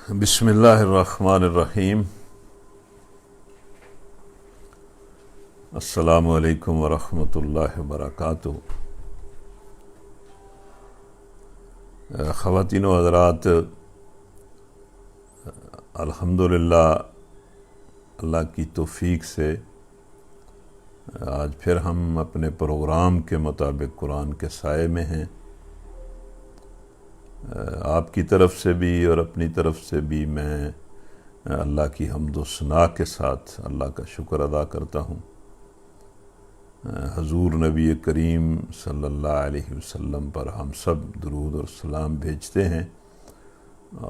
بسم اللہ الرحمن الرحیم۔ السلام علیکم ورحمۃ اللہ وبرکاتہ۔ خواتین و حضرات، الحمدللہ اللہ کی توفیق سے آج پھر ہم اپنے پروگرام کے مطابق قرآن کے سائے میں ہیں۔ آپ کی طرف سے بھی اور اپنی طرف سے بھی میں اللہ کی حمد و ثنا کے ساتھ اللہ کا شکر ادا کرتا ہوں۔ حضور نبی کریم صلی اللہ علیہ وسلم پر ہم سب درود اور سلام بھیجتے ہیں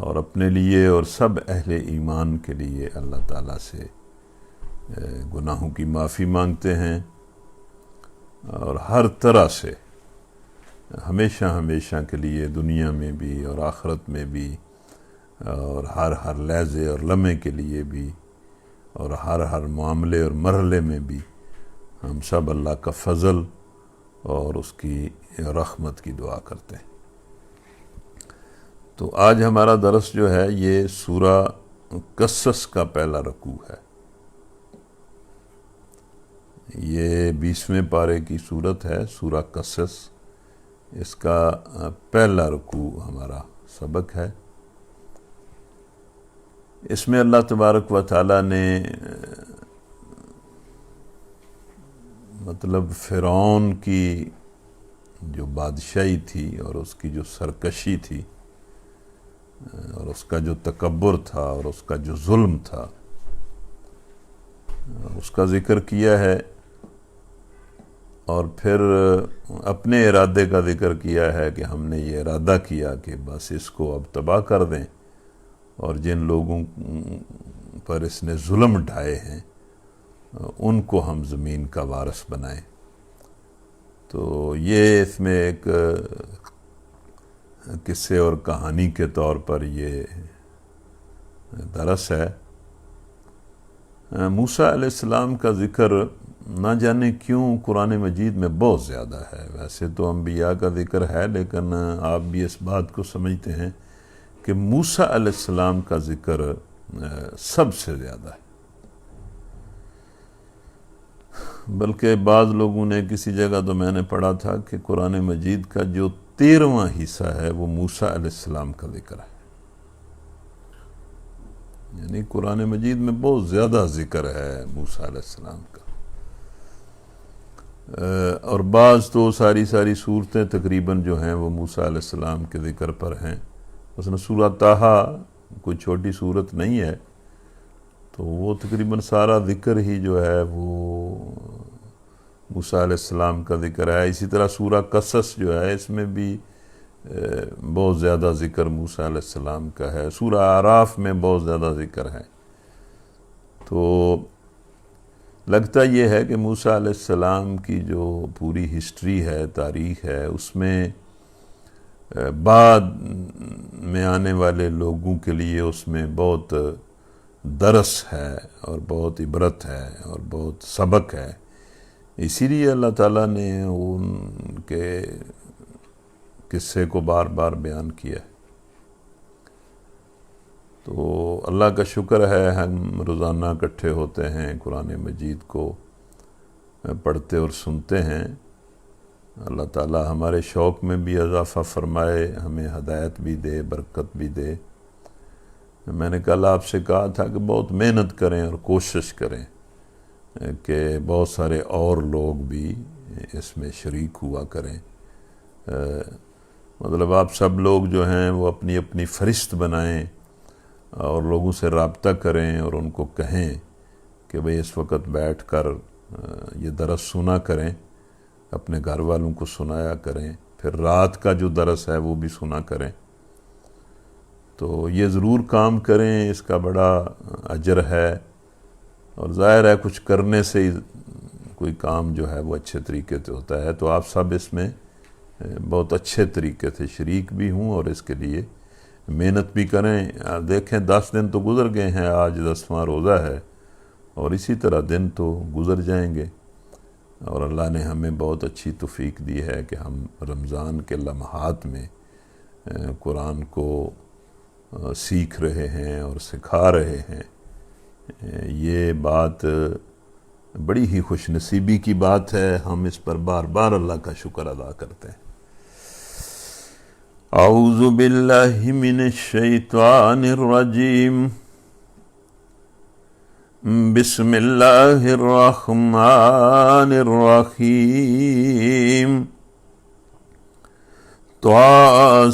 اور اپنے لیے اور سب اہل ایمان کے لیے اللہ تعالیٰ سے گناہوں کی معافی مانگتے ہیں اور ہر طرح سے ہمیشہ کے لیے دنیا میں بھی اور آخرت میں بھی اور ہر لحظے اور لمحے کے لیے بھی اور ہر معاملے اور مرحلے میں بھی ہم سب اللہ کا فضل اور اس کی رحمت کی دعا کرتے ہیں۔ تو آج ہمارا درس جو ہے یہ سورہ قصص کا پہلا رکوع ہے۔ یہ 20ویں پارے کی سورت ہے، سورہ قصص۔ اس کا پہلا رکوع ہمارا سبق ہے۔ اس میں اللہ تبارک و تعالیٰ نے فرعون کی جو بادشاہی تھی اور اس کی جو سرکشی تھی اور اس کا جو تکبر تھا اور اس کا جو ظلم تھا اس کا ذکر کیا ہے، اور پھر اپنے ارادے کا ذکر کیا ہے کہ ہم نے یہ ارادہ کیا کہ بس اس کو اب تباہ کر دیں اور جن لوگوں پر اس نے ظلم ڈھائے ہیں ان کو ہم زمین کا وارث بنائیں۔ تو یہ اس میں ایک قصے اور کہانی کے طور پر یہ درس ہے۔ موسیٰ علیہ السلام کا ذکر نہ جانے کیوں قرآن مجید میں بہت زیادہ ہے۔ ویسے تو انبیاء کا ذکر ہے، لیکن آپ بھی اس بات کو سمجھتے ہیں کہ موسیٰ علیہ السلام کا ذکر سب سے زیادہ ہے۔ بلکہ بعض لوگوں نے کسی جگہ تو میں نے پڑھا تھا کہ قرآن مجید کا جو 13واں حصہ ہے وہ موسیٰ علیہ السلام کا ذکر ہے۔ یعنی قرآن مجید میں بہت زیادہ ذکر ہے موسیٰ علیہ السلام کا، اور بعض تو ساری صورتیں تقریباً جو ہیں وہ موسیٰ علیہ السلام کے ذکر پر ہیں۔ مثلا سورہ طٰہٰ کوئی چھوٹی صورت نہیں ہے، تو وہ تقریباً سارا ذکر ہی جو ہے وہ موسیٰ علیہ السلام کا ذکر ہے۔ اسی طرح سورہ قصص جو ہے اس میں بھی بہت زیادہ ذکر موسیٰ علیہ السلام کا ہے۔ سورہ اعراف میں بہت زیادہ ذکر ہے۔ تو لگتا یہ ہے کہ موسیٰ علیہ السلام کی جو پوری ہسٹری ہے، تاریخ ہے، اس میں بعد میں آنے والے لوگوں کے لیے اس میں بہت درس ہے اور بہت عبرت ہے اور بہت سبق ہے۔ اسی لیے اللہ تعالیٰ نے ان کے قصے کو بار بار بیان کیا ہے۔ تو اللہ کا شکر ہے ہم روزانہ اکٹھے ہوتے ہیں، قرآن مجید کو پڑھتے اور سنتے ہیں۔ اللہ تعالیٰ ہمارے شوق میں بھی اضافہ فرمائے، ہمیں ہدایت بھی دے، برکت بھی دے۔ میں نے کل آپ سے کہا تھا کہ بہت محنت کریں اور کوشش کریں کہ بہت سارے اور لوگ بھی اس میں شریک ہوا کریں۔ آپ سب لوگ جو ہیں وہ اپنی اپنی فہرست بنائیں اور لوگوں سے رابطہ کریں اور ان کو کہیں کہ بھئی اس وقت بیٹھ کر یہ درس سنا کریں، اپنے گھر والوں کو سنایا کریں، پھر رات کا جو درس ہے وہ بھی سنا کریں۔ تو یہ ضرور کام کریں، اس کا بڑا اجر ہے، اور ظاہر ہے کچھ کرنے سے ہی کوئی کام جو ہے وہ اچھے طریقے سے ہوتا ہے۔ تو آپ سب اس میں بہت اچھے طریقے سے شریک بھی ہوں اور اس کے لیے محنت بھی کریں۔ دیکھیں 10 دن تو گزر گئے ہیں، آج 10واں روزہ ہے، اور اسی طرح دن تو گزر جائیں گے، اور اللہ نے ہمیں بہت اچھی توفیق دی ہے کہ ہم رمضان کے لمحات میں قرآن کو سیکھ رہے ہیں اور سکھا رہے ہیں، یہ بات بڑی ہی خوش نصیبی کی بات ہے۔ ہم اس پر بار بار اللہ کا شکر ادا کرتے ہیں۔ اعوذ باللہ من الشیطان الرجیم، بسم اللہ الرحمن الرحیم، طاسیم،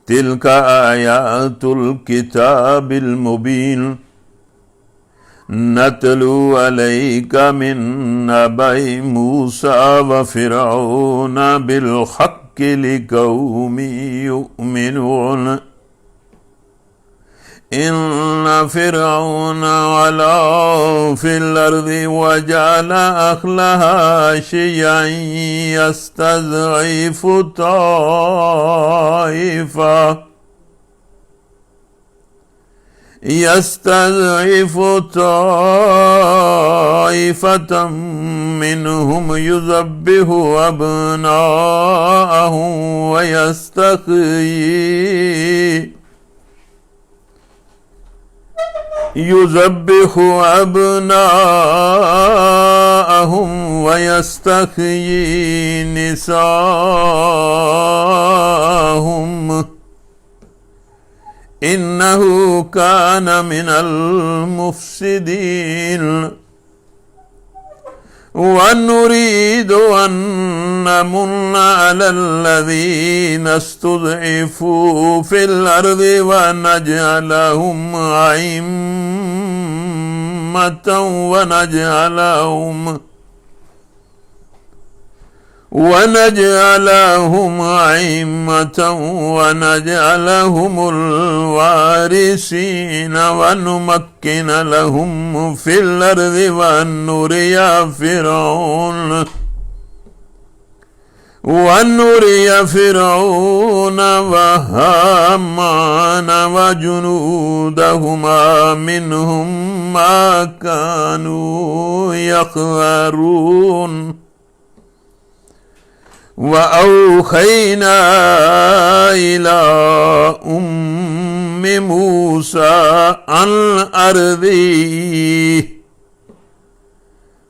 تلک آیات الکتاب المبین، نتلو علیک من نبأ موسیٰ وفرعون بالحق لقوم یؤمنون، ان فرعون علا فی الارض وجعل اہلہا شیعا يستضعف طائفة منهم يذبح أبناءهم ويستحيي نساءهم، إنه كان من المفسدين، ونريد أن نمن على الذين استضعفوا في الأرض ونجعلهم أئمة ونجعلهم الوارثين، ونمكن لهم في الأرض ونري فرعون وهامان وجنودهما منهم ما كانوا يحذرون، وأوحينا إلى أم موسى أن أرضيه،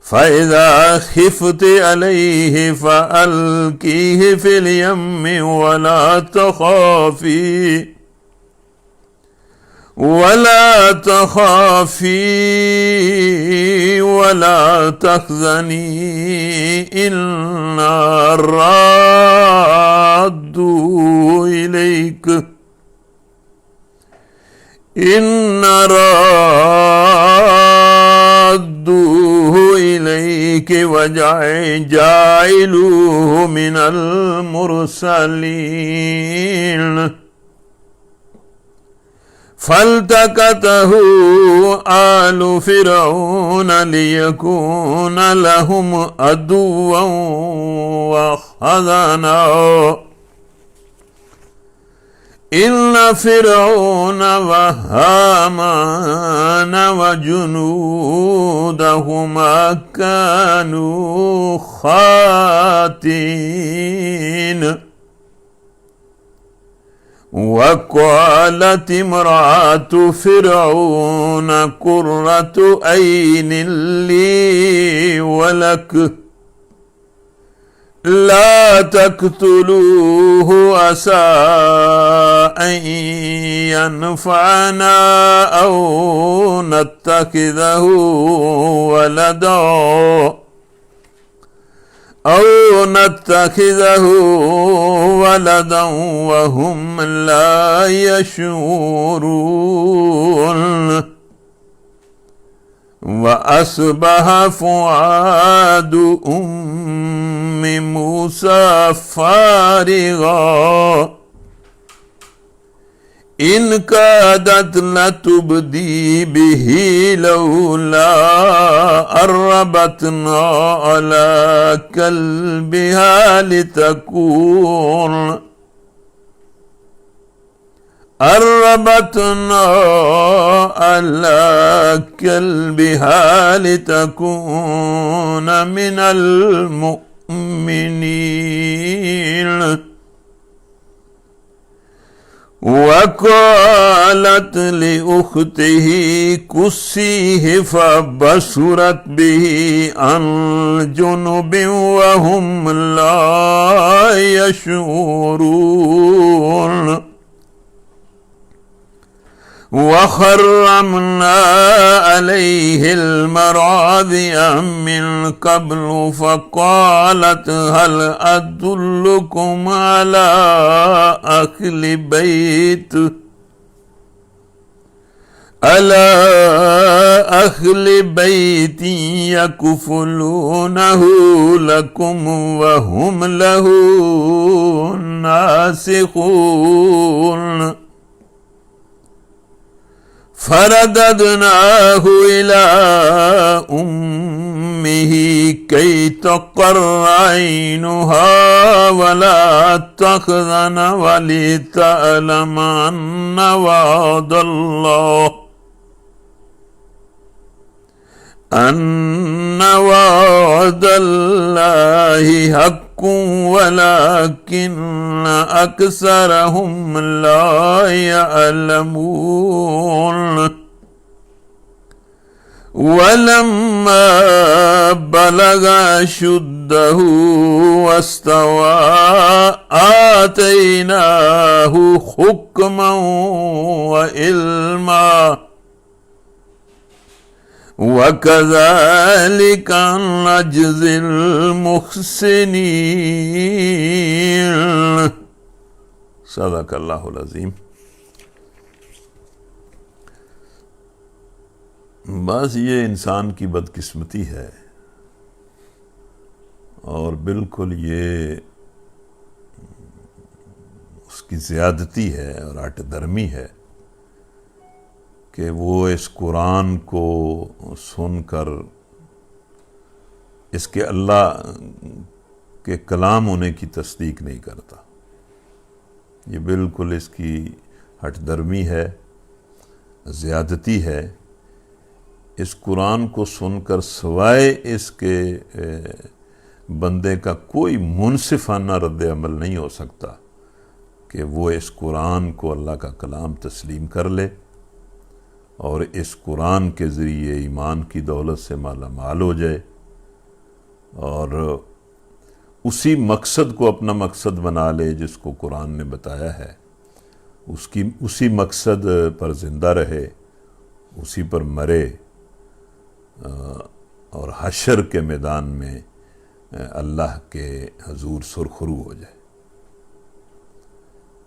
فإذا خفت عليه فألقيه في اليم ولا تخافي ولا تحزني، إنا رادوه إليك وجاعلوه من المرسلين، فالتقطه آل فرعون ليكون لهم عدوا وحزنا، إن فرعون وهامان وجنودهما كانوا خاطئين. وقالت امرأة فرعون قرة عين لي ولك لا تقتلوه عسى أن ينفعنا أو نتخذه ولدا وهم لا يشعرون. وأصبح فؤاد أم موسى فارغا إن كادت لتبدي به لولا أن ربطنا على قلبها لتكون من المؤمنين. المؤمنين وقالت لأخته قصيه فبصرت به عن جنب وهم لا يشعرون وحرمنا عليه المراضع من قبل فقالت هل أدلكم على أهل بيت يكفلونه لكم وهم له ناصحون فرددناه إلى أمه كي تقر عينها ولا تحزن ولتعلم أن وعد الله حق ولكن أكثرهم لا يعلمون ولما بلغ أشده واستوى آتيناه حكما وعلما وكذلك نجزي المحسنين صدق اللہ العظیم۔ بس یہ انسان کی بدقسمتی ہے اور بالکل یہ اس کی زیادتی ہے اور ہٹ درمی ہے کہ وہ اس قرآن کو سن کر اس کے اللہ کے کلام ہونے کی تصدیق نہیں کرتا۔ یہ بالکل اس کی ہٹ درمی ہے، زیادتی ہے۔ اس قرآن کو سن کر سوائے اس کے بندے کا کوئی منصفانہ رد عمل نہیں ہو سکتا کہ وہ اس قرآن کو اللہ کا کلام تسلیم کر لے اور اس قرآن کے ذریعے ایمان کی دولت سے مالا مال ہو جائے اور اسی مقصد کو اپنا مقصد بنا لے جس کو قرآن نے بتایا ہے، اسی مقصد پر زندہ رہے، اسی پر مرے اور حشر کے میدان میں اللہ کے حضور سرخرو ہو جائے۔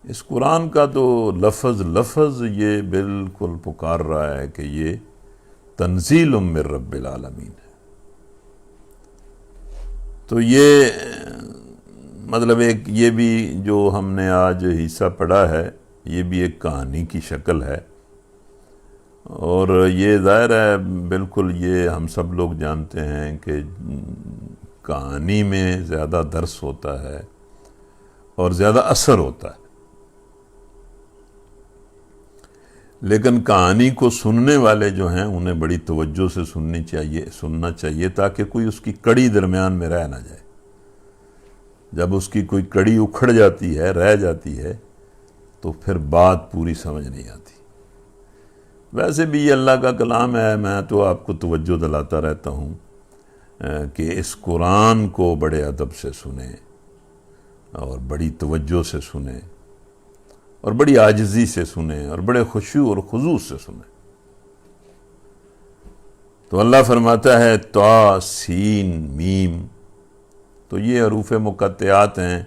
اس قرآن کا تو لفظ یہ بالکل پکار رہا ہے کہ یہ تنزیل من رب العالمین ہے۔ تو یہ مطلب ایک یہ بھی جو ہم نے آج حصہ پڑھا ہے یہ بھی ایک کہانی کی شکل ہے، اور یہ ظاہر ہے بالکل یہ ہم سب لوگ جانتے ہیں کہ کہانی میں زیادہ درس ہوتا ہے اور زیادہ اثر ہوتا ہے، لیکن کہانی کو سننے والے جو ہیں انہیں بڑی توجہ سے سننا چاہیے تاکہ کوئی اس کی کڑی درمیان میں رہ نہ جائے۔ جب اس کی کوئی کڑی اکھڑ جاتی ہے، رہ جاتی ہے، تو پھر بات پوری سمجھ نہیں آتی۔ ویسے بھی یہ اللہ کا کلام ہے، میں تو آپ کو توجہ دلاتا رہتا ہوں کہ اس قرآن کو بڑے ادب سے سنیں اور بڑی توجہ سے سنیں اور بڑی عاجزی سے سنیں اور بڑے خشوع اور خضوع سے سنیں۔ تو اللہ فرماتا ہے طا سین میم، تو یہ حروف مقطعات ہیں،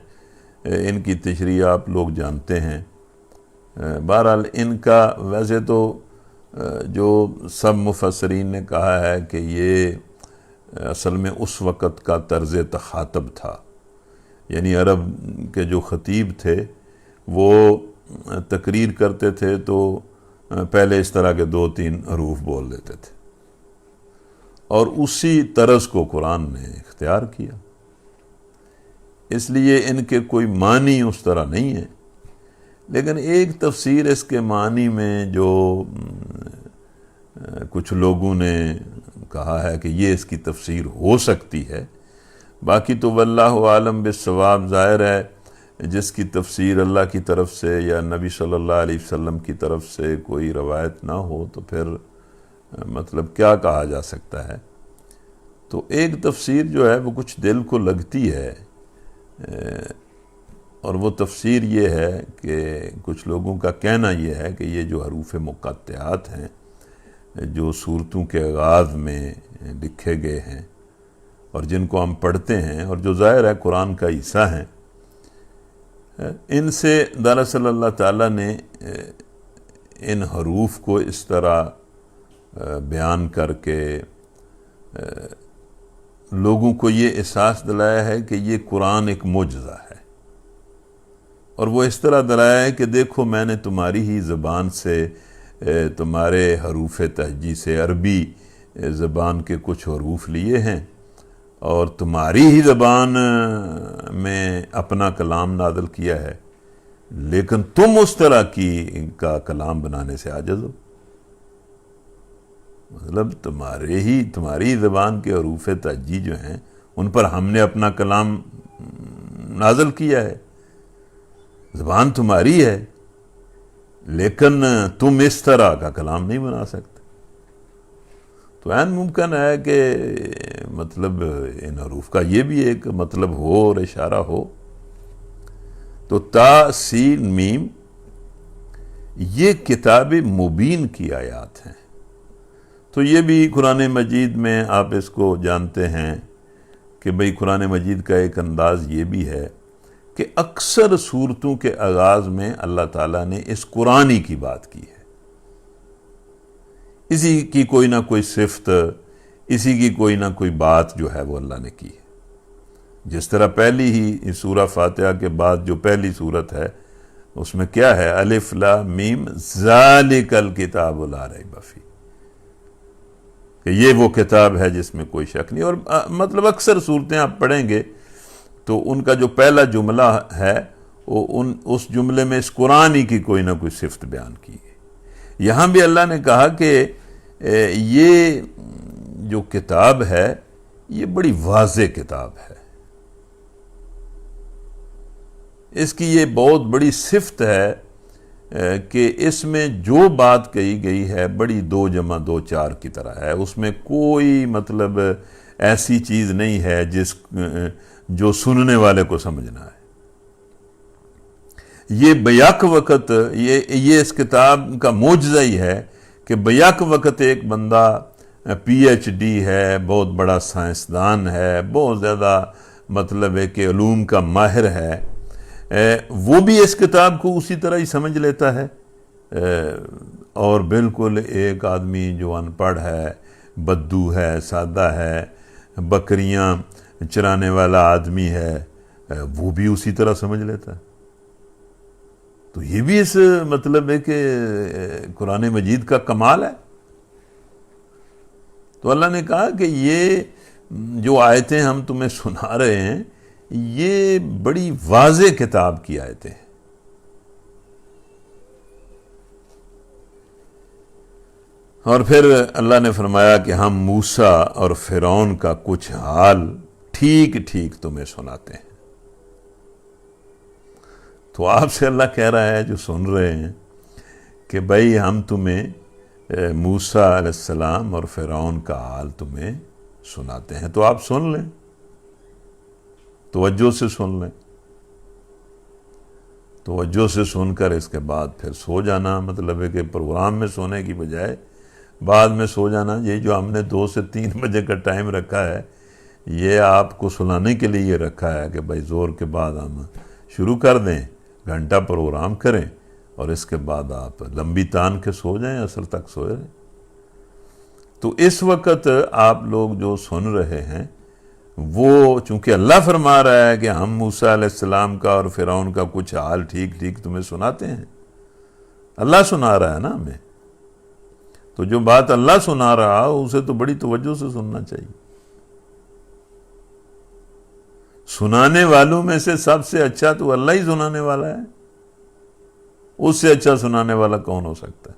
ان کی تشریح آپ لوگ جانتے ہیں۔ بہرحال ان کا ویسے تو جو سب مفسرین نے کہا ہے کہ یہ اصل میں اس وقت کا طرز تخاطب تھا، یعنی عرب کے جو خطیب تھے وہ تقریر کرتے تھے تو پہلے اس طرح کے 2-3 حروف بول دیتے تھے، اور اسی طرز کو قرآن نے اختیار کیا، اس لیے ان کے کوئی معنی اس طرح نہیں ہے۔ لیکن ایک تفسیر اس کے معنی میں جو کچھ لوگوں نے کہا ہے کہ یہ اس کی تفسیر ہو سکتی ہے، باقی تو واللہ عالم بالصواب، ظاہر ہے جس کی تفسیر اللہ کی طرف سے یا نبی صلی اللہ علیہ وسلم کی طرف سے کوئی روایت نہ ہو تو پھر مطلب کیا کہا جا سکتا ہے۔ تو ایک تفسیر جو ہے وہ کچھ دل کو لگتی ہے، اور وہ تفسیر یہ ہے کہ کچھ لوگوں کا کہنا یہ ہے کہ یہ جو حروف مقطعات ہیں جو صورتوں کے آغاز میں لکھے گئے ہیں اور جن کو ہم پڑھتے ہیں اور جو ظاہر ہے قرآن کا حصہ ہیں، ان سے دراصل اللہ تعالیٰ نے ان حروف کو اس طرح بیان کر کے لوگوں کو یہ احساس دلایا ہے کہ یہ قرآن ایک معجزہ ہے، اور وہ اس طرح دلایا ہے کہ دیکھو میں نے تمہاری ہی زبان سے، تمہارے حروف تہجی سے، عربی زبان کے کچھ حروف لیے ہیں اور تمہاری ہی زبان میں اپنا کلام نازل کیا ہے، لیکن تم اس طرح کا کلام بنانے سے عاجز ہو۔ مطلب تمہاری زبان کے حروف تہجی جو ہیں ان پر ہم نے اپنا کلام نازل کیا ہے، زبان تمہاری ہے، لیکن تم اس طرح کا کلام نہیں بنا سکتے۔ تو عین ممکن ہے کہ مطلب ان حروف کا یہ بھی ایک مطلب ہو اور اشارہ ہو۔ تو تا سین میم یہ کتاب مبین کی آیات ہیں۔ تو یہ بھی قرآن مجید میں آپ اس کو جانتے ہیں کہ بھئی قرآن مجید کا ایک انداز یہ بھی ہے کہ اکثر صورتوں کے آغاز میں اللہ تعالیٰ نے اس قرآنی کی بات کی ہے، اسی کی کوئی نہ کوئی صفت، اسی کی کوئی نہ کوئی بات جو ہے وہ اللہ نے کی ہے۔ جس طرح پہلی ہی سورہ فاتحہ کے بعد جو پہلی سورت ہے اس میں کیا ہے؟ الف لام میم ذالک الکتاب لا ریب فیہ، کہ یہ وہ کتاب ہے جس میں کوئی شک نہیں۔ اور مطلب اکثر صورتیں آپ پڑھیں گے تو ان کا جو پہلا جملہ ہے وہ اس جملے میں اس قرآن کی کوئی نہ کوئی صفت بیان کی ہے۔ یہاں بھی اللہ نے کہا کہ یہ جو کتاب ہے یہ بڑی واضح کتاب ہے، اس کی یہ بہت بڑی صفت ہے کہ اس میں جو بات کہی گئی ہے بڑی 2 جمع 2 4 کی طرح ہے، اس میں کوئی مطلب ایسی چیز نہیں ہے جو سننے والے کو سمجھنا ہے۔ یہ بیک وقت یہ اس کتاب کا معجزہ ہی ہے کہ بیک وقت ایک بندہ پی ایچ ڈی ہے، بہت بڑا سائنسدان ہے، بہت زیادہ مطلب ہے کہ علوم کا ماہر ہے، وہ بھی اس کتاب کو اسی طرح ہی سمجھ لیتا ہے، اور بالکل ایک آدمی جو ان پڑھ ہے، بدو ہے، سادہ ہے، بکریاں چرانے والا آدمی ہے، وہ بھی اسی طرح سمجھ لیتا ہے۔ تو یہ بھی اس مطلب ہے کہ قرآن مجید کا کمال ہے۔ تو اللہ نے کہا کہ یہ جو آیتیں ہم تمہیں سنا رہے ہیں یہ بڑی واضح کتاب کی آیتیں ہیں۔ اور پھر اللہ نے فرمایا کہ ہم موسیٰ اور فرعون کا کچھ حال ٹھیک ٹھیک تمہیں سناتے ہیں۔ تو آپ سے اللہ کہہ رہا ہے جو سن رہے ہیں کہ بھائی ہم تمہیں موسیٰ علیہ السلام اور فرعون کا حال تمہیں سناتے ہیں، تو آپ سن لیں، توجہ سے سن لیں، توجہ سے سن کر اس کے بعد پھر سو جانا۔ مطلب ہے کہ پروگرام میں سونے کی بجائے بعد میں سو جانا۔ یہ جو ہم نے 2 سے 3 بجے کا ٹائم رکھا ہے یہ آپ کو سلانے کے لیے یہ رکھا ہے کہ بھائی زور کے بعد ہم شروع کر دیں، گھنٹہ پروگرام کریں اور اس کے بعد آپ لمبی تان کے سو جائیں، عصر تک سوئے رہیں۔ تو اس وقت آپ لوگ جو سن رہے ہیں وہ چونکہ اللہ فرما رہا ہے کہ ہم موسیٰ علیہ السلام کا اور فرعون کا کچھ حال ٹھیک ٹھیک تمہیں سناتے ہیں، اللہ سنا رہا ہے نا ہمیں، تو جو بات اللہ سنا رہا اسے تو بڑی توجہ سے سننا چاہیے۔ سنانے والوں میں سے سب سے اچھا تو اللہ ہی سنانے والا ہے، اس سے اچھا سنانے والا کون ہو سکتا ہے؟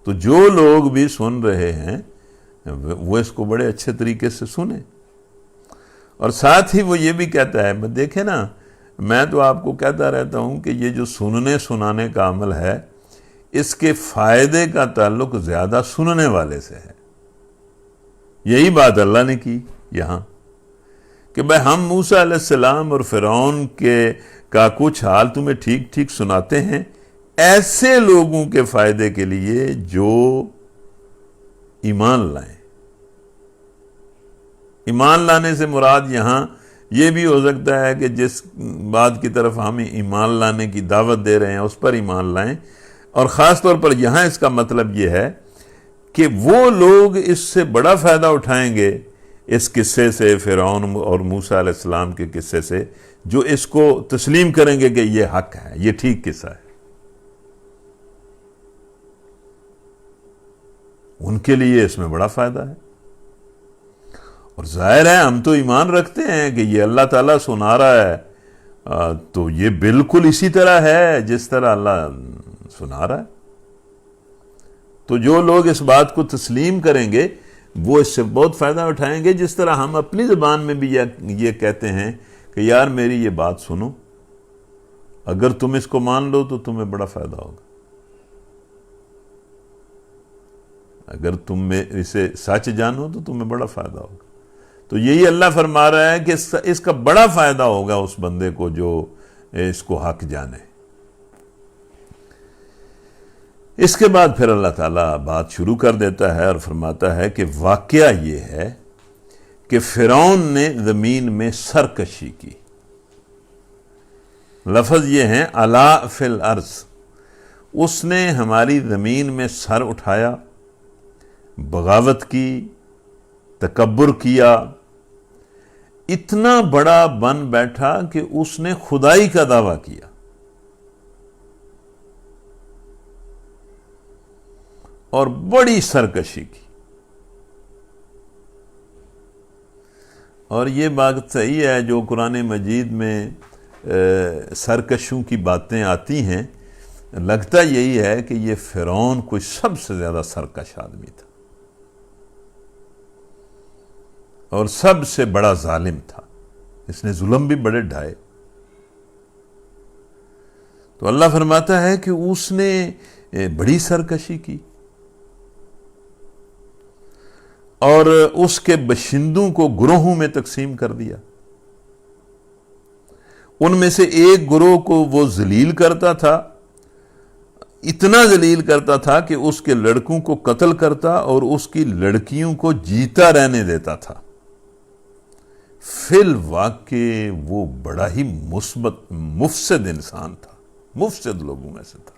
تو جو لوگ بھی سن رہے ہیں وہ اس کو بڑے اچھے طریقے سے سنیں۔ اور ساتھ ہی وہ یہ بھی کہتا ہے، دیکھیں نا، میں تو آپ کو کہتا رہتا ہوں کہ یہ جو سننے سنانے کا عمل ہے، اس کے فائدے کا تعلق زیادہ سننے والے سے ہے۔ یہی بات اللہ نے کی یہاں کہ بھئی ہم موسیٰ علیہ السلام اور فرعون کا کچھ حال تمہیں ٹھیک ٹھیک سناتے ہیں ایسے لوگوں کے فائدے کے لیے جو ایمان لائیں۔ ایمان لانے سے مراد یہاں یہ بھی ہو سکتا ہے کہ جس بات کی طرف ہم ایمان لانے کی دعوت دے رہے ہیں اس پر ایمان لائیں، اور خاص طور پر یہاں اس کا مطلب یہ ہے کہ وہ لوگ اس سے بڑا فائدہ اٹھائیں گے اس قصے سے، فرعون اور موسیٰ علیہ السلام کے قصے سے، جو اس کو تسلیم کریں گے کہ یہ حق ہے، یہ ٹھیک قصہ ہے۔ ان کے لیے اس میں بڑا فائدہ ہے۔ اور ظاہر ہے ہم تو ایمان رکھتے ہیں کہ یہ اللہ تعالیٰ سنا رہا ہے، تو یہ بالکل اسی طرح ہے جس طرح اللہ سنا رہا ہے۔ تو جو لوگ اس بات کو تسلیم کریں گے وہ اس سے بہت فائدہ اٹھائیں گے، جس طرح ہم اپنی زبان میں بھی یہ کہتے ہیں کہ یار میری یہ بات سنو، اگر تم اس کو مان لو تو تمہیں بڑا فائدہ ہوگا، اگر تم اسے سچ جانو تو تمہیں بڑا فائدہ ہوگا۔ تو یہی اللہ فرما رہا ہے کہ اس کا بڑا فائدہ ہوگا اس بندے کو جو اس کو حق جانے۔ اس کے بعد پھر اللہ تعالیٰ بات شروع کر دیتا ہے اور فرماتا ہے کہ واقعہ یہ ہے کہ فرعون نے زمین میں سرکشی کی۔ لفظ یہ ہیں علا فی الارض، اس نے ہماری زمین میں سر اٹھایا، بغاوت کی، تکبر کیا، اتنا بڑا بن بیٹھا کہ اس نے خدائی کا دعویٰ کیا۔ اور بڑی سرکشی کی۔ اور یہ بات صحیح ہے جو قرآن مجید میں سرکشوں کی باتیں آتی ہیں، لگتا یہی ہے کہ یہ فرعون کوئی سب سے زیادہ سرکش آدمی تھا اور سب سے بڑا ظالم تھا، اس نے ظلم بھی بڑے ڈھائے۔ تو اللہ فرماتا ہے کہ اس نے بڑی سرکشی کی اور اس کے باشندوں کو گروہوں میں تقسیم کر دیا۔ ان میں سے ایک گروہ کو وہ ذلیل کرتا تھا، اتنا ذلیل کرتا تھا کہ اس کے لڑکوں کو قتل کرتا اور اس کی لڑکیوں کو جیتا رہنے دیتا تھا۔ فی الواقع وہ بڑا ہی مفسد انسان تھا، مفسد لوگوں میں سے تھا۔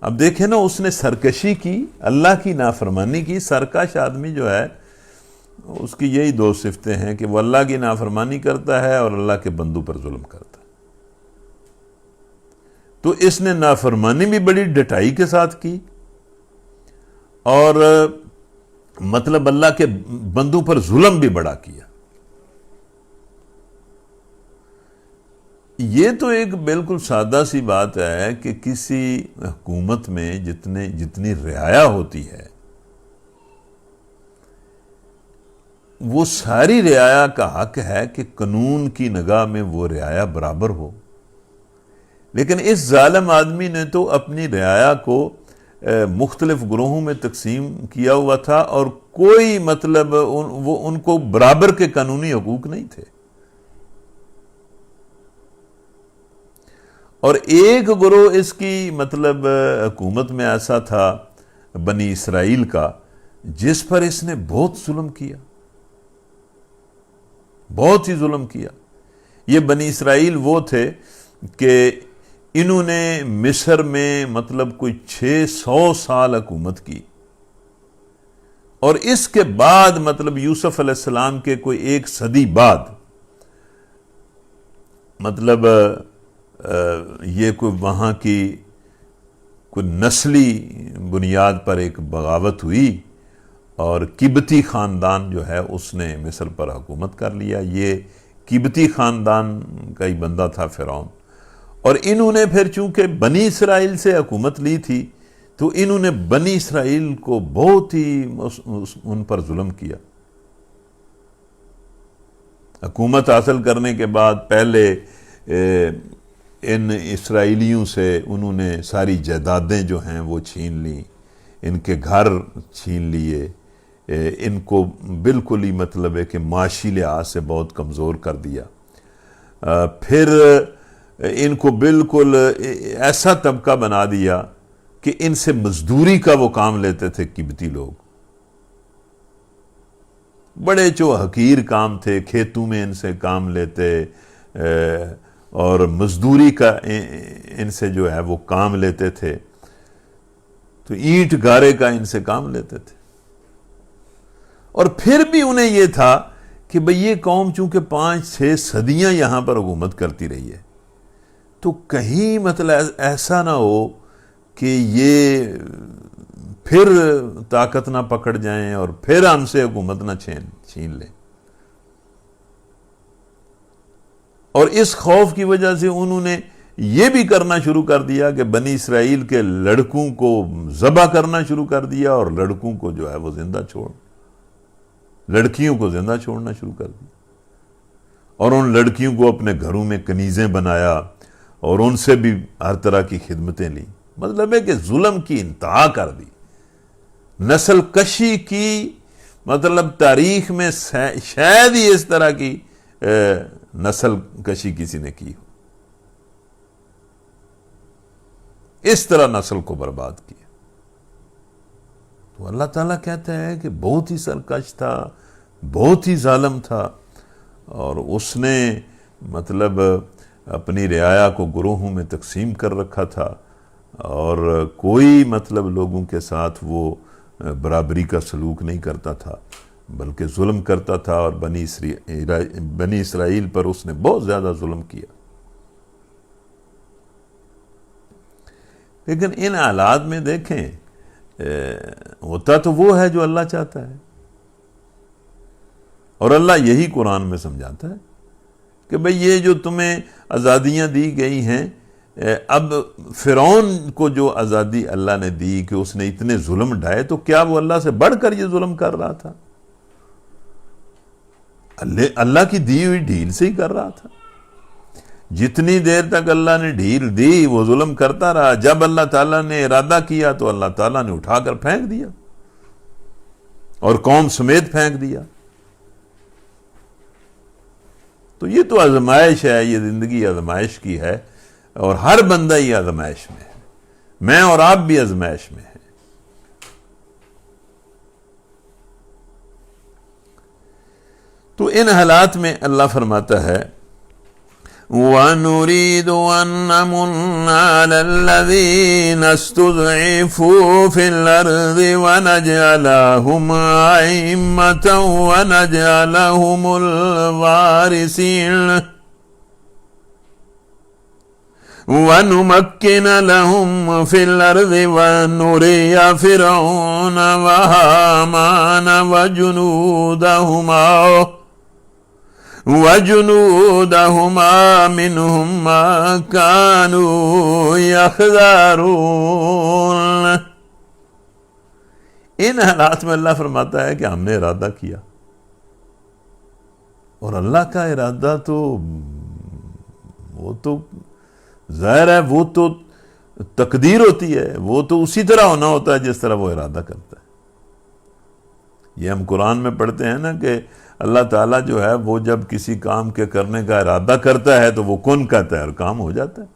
اب دیکھیں نا، اس نے سرکشی کی، اللہ کی نافرمانی کی۔ سرکش آدمی جو ہے اس کی یہی دو صفتیں ہیں کہ وہ اللہ کی نافرمانی کرتا ہے اور اللہ کے بندوں پر ظلم کرتا ہے۔ تو اس نے نافرمانی بھی بڑی ڈٹائی کے ساتھ کی اور مطلب اللہ کے بندوں پر ظلم بھی بڑا کیا۔ یہ تو ایک بالکل سادہ سی بات ہے کہ کسی حکومت میں جتنی رعایا ہوتی ہے وہ ساری رعایا کا حق ہے کہ قانون کی نگاہ میں وہ رعایا برابر ہو، لیکن اس ظالم آدمی نے تو اپنی رعایا کو مختلف گروہوں میں تقسیم کیا ہوا تھا اور کوئی مطلب ان کو برابر کے قانونی حقوق نہیں تھے۔ اور ایک گروہ اس کی مطلب حکومت میں ایسا تھا بنی اسرائیل کا، جس پر اس نے بہت ظلم کیا، بہت ہی ظلم کیا۔ یہ بنی اسرائیل وہ تھے کہ انہوں نے مصر میں مطلب کوئی 600 سال حکومت کی، اور اس کے بعد مطلب یوسف علیہ السلام کے کوئی 1 صدی بعد مطلب یہ کوئی وہاں کی کوئی نسلی بنیاد پر ایک بغاوت ہوئی اور قبطی خاندان جو ہے اس نے مصر پر حکومت کر لیا۔ یہ قبطی خاندان کا ہی بندہ تھا فرعون، اور انہوں نے پھر چونکہ بنی اسرائیل سے حکومت لی تھی تو انہوں نے بنی اسرائیل کو بہت ہی ان پر ظلم کیا۔ حکومت حاصل کرنے کے بعد پہلے ان اسرائیلیوں سے انہوں نے ساری جائیدادیں جو ہیں وہ چھین لیں، ان کے گھر چھین لیے، ان کو بالکل ہی مطلب ہے کہ معاشی لحاظ سے بہت کمزور کر دیا، پھر ان کو بالکل ایسا طبقہ بنا دیا کہ ان سے مزدوری کا وہ کام لیتے تھے قبطی لوگ، بڑے جو حقیر کام تھے، کھیتوں میں ان سے کام لیتے اور مزدوری کا ان سے جو ہے وہ کام لیتے تھے، تو اینٹ گارے کا ان سے کام لیتے تھے، اور پھر بھی انہیں یہ تھا کہ بھئی یہ قوم چونکہ 5-6 صدیاں یہاں پر حکومت کرتی رہی ہے، تو کہیں مطلب ایسا نہ ہو کہ یہ پھر طاقت نہ پکڑ جائیں اور پھر ہم سے حکومت نہ چھین لیں، اور اس خوف کی وجہ سے انہوں نے یہ بھی کرنا شروع کر دیا کہ بنی اسرائیل کے لڑکوں کو ذبح کرنا شروع کر دیا، اور لڑکوں کو جو ہے وہ لڑکیوں کو زندہ چھوڑنا شروع کر دیا، اور ان لڑکیوں کو اپنے گھروں میں کنیزیں بنایا اور ان سے بھی ہر طرح کی خدمتیں لی، مطلب ہے کہ ظلم کی انتہا کر دی، نسل کشی کی، مطلب تاریخ میں شاید ہی اس طرح کی نسل کشی کسی نے کی ہو، اس طرح نسل کو برباد کیا۔ تو اللہ تعالیٰ کہتا ہے کہ بہت ہی سرکش تھا، بہت ہی ظالم تھا، اور اس نے مطلب اپنی رعایا کو گروہوں میں تقسیم کر رکھا تھا، اور کوئی مطلب لوگوں کے ساتھ وہ برابری کا سلوک نہیں کرتا تھا، بلکہ ظلم کرتا تھا، اور بنی اسرائیل پر اس نے بہت زیادہ ظلم کیا۔ لیکن ان حالات میں دیکھیں ہوتا تو وہ ہے جو اللہ چاہتا ہے، اور اللہ یہی قرآن میں سمجھاتا ہے کہ بھئی یہ جو تمہیں آزادیاں دی گئی ہیں، اب فرعون کو جو آزادی اللہ نے دی کہ اس نے اتنے ظلم ڈھائے، تو کیا وہ اللہ سے بڑھ کر یہ ظلم کر رہا تھا؟ اللہ کی دی ہوئی ڈھیل سے ہی کر رہا تھا، جتنی دیر تک اللہ نے ڈھیل دی وہ ظلم کرتا رہا، جب اللہ تعالیٰ نے ارادہ کیا تو اللہ تعالیٰ نے اٹھا کر پھینک دیا، اور قوم سمیت پھینک دیا۔ تو یہ تو آزمائش ہے، یہ زندگی آزمائش کی ہے، اور ہر بندہ ہی آزمائش میں ہے، میں اور آپ بھی آزمائش میں ہیں۔ تو ان حالات میں اللہ فرماتا ہے وَنُرِيدُ أَن نَّمُنَّ عَلَى الَّذِينَ اسْتُضْعِفُوا فِي الْأَرْضِ وَنَجْعَلَهُمْ أَئِمَّةً وَنَجْعَلَهُمُ الْوَارِثِينَ وَنُمَكِّنَ لَهُمْ فِي الْأَرْضِ وَنُرِيَ فِرْعَوْنَ وَهَامَانَ وَجُنُودَهُمَا مِنْهُمْ مَا كَانُوا يَحْذَرُونَ۔ ان حالات میں اللہ فرماتا ہے کہ ہم نے ارادہ کیا، اور اللہ کا ارادہ تو وہ تو ظاہر ہے، وہ تو تقدیر ہوتی ہے، وہ تو اسی طرح ہونا ہوتا ہے جس طرح وہ ارادہ کرتا ہے۔ یہ ہم قرآن میں پڑھتے ہیں نا کہ اللہ تعالیٰ جو ہے وہ جب کسی کام کے کرنے کا ارادہ کرتا ہے تو وہ کن کہتا ہے اور کام ہو جاتا ہے،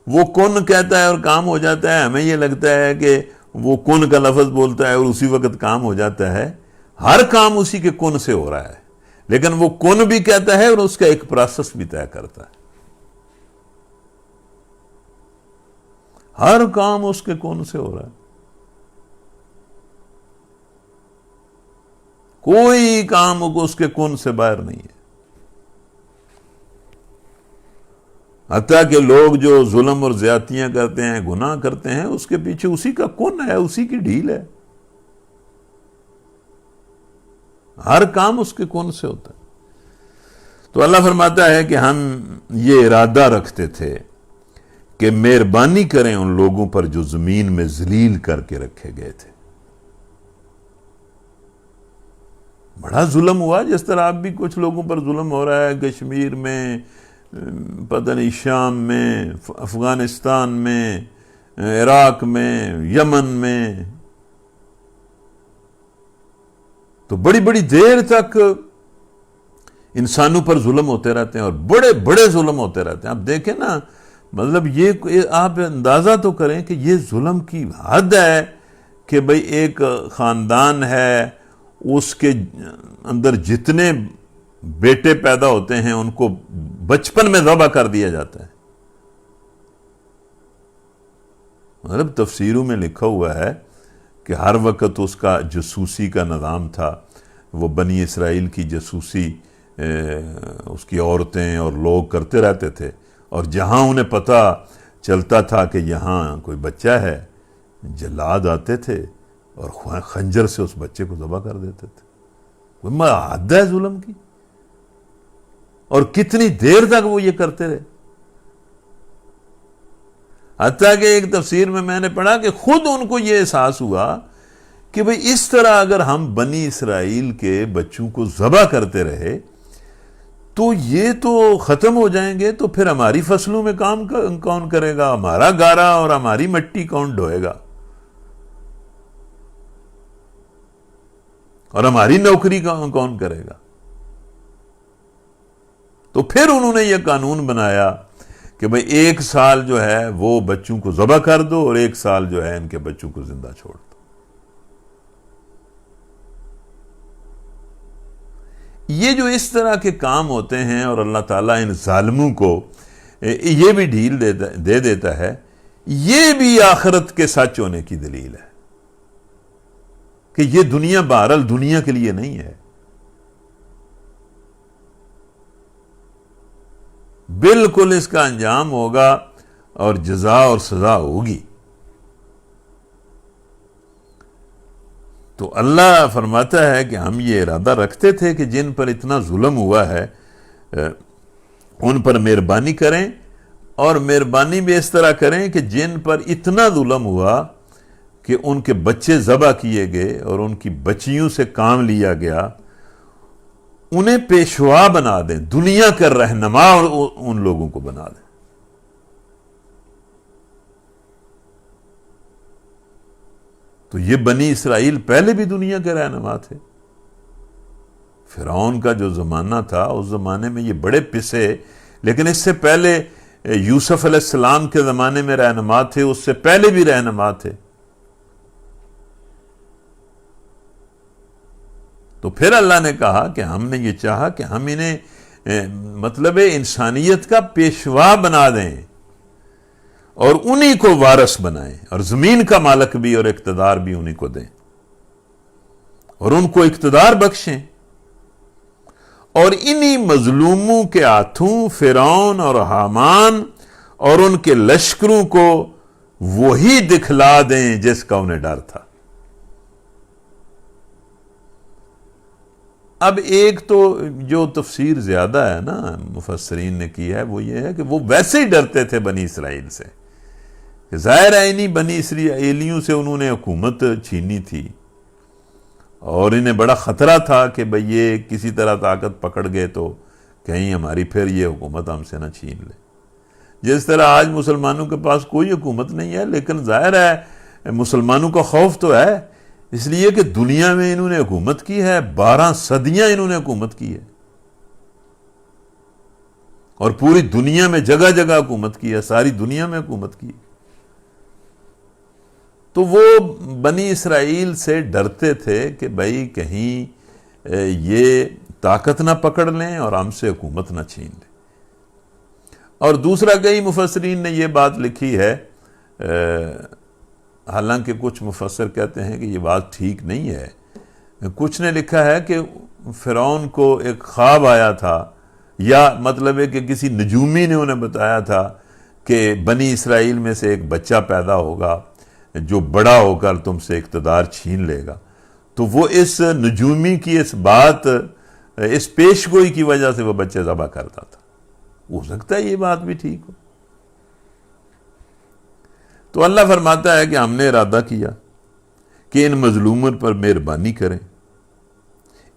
وہ کن کہتا ہے اور کام ہو جاتا ہے۔ ہمیں یہ لگتا ہے کہ وہ کن کا لفظ بولتا ہے اور اسی وقت کام ہو جاتا ہے، ہر کام اسی کے کن سے ہو رہا ہے، لیکن وہ کن بھی کہتا ہے اور اس کا ایک پروسیس بھی طے کرتا ہے، ہر کام اس کے کن سے ہو رہا ہے، کوئی کام اس کے کن سے باہر نہیں ہے۔ حتیٰ کہ لوگ جو ظلم اور زیادتیاں کرتے ہیں، گناہ کرتے ہیں، اس کے پیچھے اسی کا کن ہے، اسی کی ڈھیل ہے، ہر کام اس کے کن سے ہوتا ہے۔ تو اللہ فرماتا ہے کہ ہم یہ ارادہ رکھتے تھے کہ مہربانی کریں ان لوگوں پر جو زمین میں ذلیل کر کے رکھے گئے تھے، بڑا ظلم ہوا، جس طرح اب بھی کچھ لوگوں پر ظلم ہو رہا ہے، کشمیر میں، پتہ نہیں شام میں، افغانستان میں، عراق میں، یمن میں، تو بڑی بڑی دیر تک انسانوں پر ظلم ہوتے رہتے ہیں، اور بڑے بڑے ظلم ہوتے رہتے ہیں. آپ دیکھیں نا، مطلب یہ آپ اندازہ تو کریں کہ یہ ظلم کی حد ہے کہ بھئی ایک خاندان ہے، اس کے اندر جتنے بیٹے پیدا ہوتے ہیں ان کو بچپن میں ذبح کر دیا جاتا ہے. مطلب تفسیروں میں لکھا ہوا ہے کہ ہر وقت اس کا جاسوسی کا نظام تھا، وہ بنی اسرائیل کی جاسوسی اس کی عورتیں اور لوگ کرتے رہتے تھے، اور جہاں انہیں پتہ چلتا تھا کہ یہاں کوئی بچہ ہے، جلاد آتے تھے اور خنجر سے اس بچے کو ذبح کر دیتے تھے. کوئی حد ہے ظلم کی؟ اور کتنی دیر تک وہ یہ کرتے رہے. حتیٰ کہ ایک تفسیر میں نے پڑھا کہ خود ان کو یہ احساس ہوا کہ بھئی اس طرح اگر ہم بنی اسرائیل کے بچوں کو ذبح کرتے رہے تو یہ تو ختم ہو جائیں گے، تو پھر ہماری فصلوں میں کام کون کرے گا، ہمارا گارا اور ہماری مٹی کون ڈھوئے گا، اور ہماری نوکری کون کرے گا. تو پھر انہوں نے یہ قانون بنایا کہ بھئی 1 سال جو ہے وہ بچوں کو ذبح کر دو، اور 1 سال جو ہے ان کے بچوں کو زندہ چھوڑ دو. یہ جو اس طرح کے کام ہوتے ہیں، اور اللہ تعالیٰ ان ظالموں کو یہ بھی ڈھیل دے دیتا ہے، یہ بھی آخرت کے سچ ہونے کی دلیل ہے کہ یہ دنیا بہرحال دنیا کے لیے نہیں ہے، بالکل اس کا انجام ہوگا اور جزا اور سزا ہوگی. تو اللہ فرماتا ہے کہ ہم یہ ارادہ رکھتے تھے کہ جن پر اتنا ظلم ہوا ہے ان پر مہربانی کریں، اور مہربانی بھی اس طرح کریں کہ جن پر اتنا ظلم ہوا کہ ان کے بچے ذبح کیے گئے اور ان کی بچیوں سے کام لیا گیا، انہیں پیشوا بنا دیں، دنیا کا رہنما ان لوگوں کو بنا دیں. تو یہ بنی اسرائیل پہلے بھی دنیا کے رہنما تھے. فرعون کا جو زمانہ تھا اس زمانے میں یہ بڑے پسے، لیکن اس سے پہلے یوسف علیہ السلام کے زمانے میں رہنما تھے، اس سے پہلے بھی رہنما تھے. تو پھر اللہ نے کہا کہ ہم نے یہ چاہا کہ ہم انہیں مطلب انسانیت کا پیشوا بنا دیں اور انہی کو وارث بنائیں، اور زمین کا مالک بھی اور اقتدار بھی انہی کو دیں، اور ان کو اقتدار بخشیں، اور انہی مظلوموں کے ہاتھوں فرعون اور حامان اور ان کے لشکروں کو وہی دکھلا دیں جس کا انہیں ڈر تھا. اب ایک تو جو تفسیر زیادہ ہے نا مفسرین نے کی ہے وہ یہ ہے کہ وہ ویسے ہی ڈرتے تھے بنی اسرائیل سے. ظاہر ہے انہی بنی اسرائیلیوں سے انہوں نے حکومت چھینی تھی، اور انہیں بڑا خطرہ تھا کہ بھئی یہ کسی طرح طاقت پکڑ گئے تو کہیں ہماری پھر یہ حکومت ہم سے نہ چھین لے. جس طرح آج مسلمانوں کے پاس کوئی حکومت نہیں ہے، لیکن ظاہر ہے مسلمانوں کا خوف تو ہے، اس لیے کہ دنیا میں انہوں نے حکومت کی ہے، 12 صدیاں انہوں نے حکومت کی ہے، اور پوری دنیا میں جگہ جگہ حکومت کی ہے، ساری دنیا میں حکومت کی ہے. تو وہ بنی اسرائیل سے ڈرتے تھے کہ بھئی کہیں یہ طاقت نہ پکڑ لیں اور ہم سے حکومت نہ چھین لیں. اور دوسرا کئی مفسرین نے یہ بات لکھی ہے، حالانکہ کچھ مفسر کہتے ہیں کہ یہ بات ٹھیک نہیں ہے. کچھ نے لکھا ہے کہ فرعون کو ایک خواب آیا تھا، یا مطلب ہے کہ کسی نجومی نے انہیں بتایا تھا کہ بنی اسرائیل میں سے ایک بچہ پیدا ہوگا جو بڑا ہو کر تم سے اقتدار چھین لے گا. تو وہ اس نجومی کی اس بات، اس پیش گوئی کی وجہ سے وہ بچے ذبح کرتا تھا. ہو سکتا ہے یہ بات بھی ٹھیک ہو. تو اللہ فرماتا ہے کہ ہم نے ارادہ کیا کہ ان مظلوموں پر مہربانی کریں،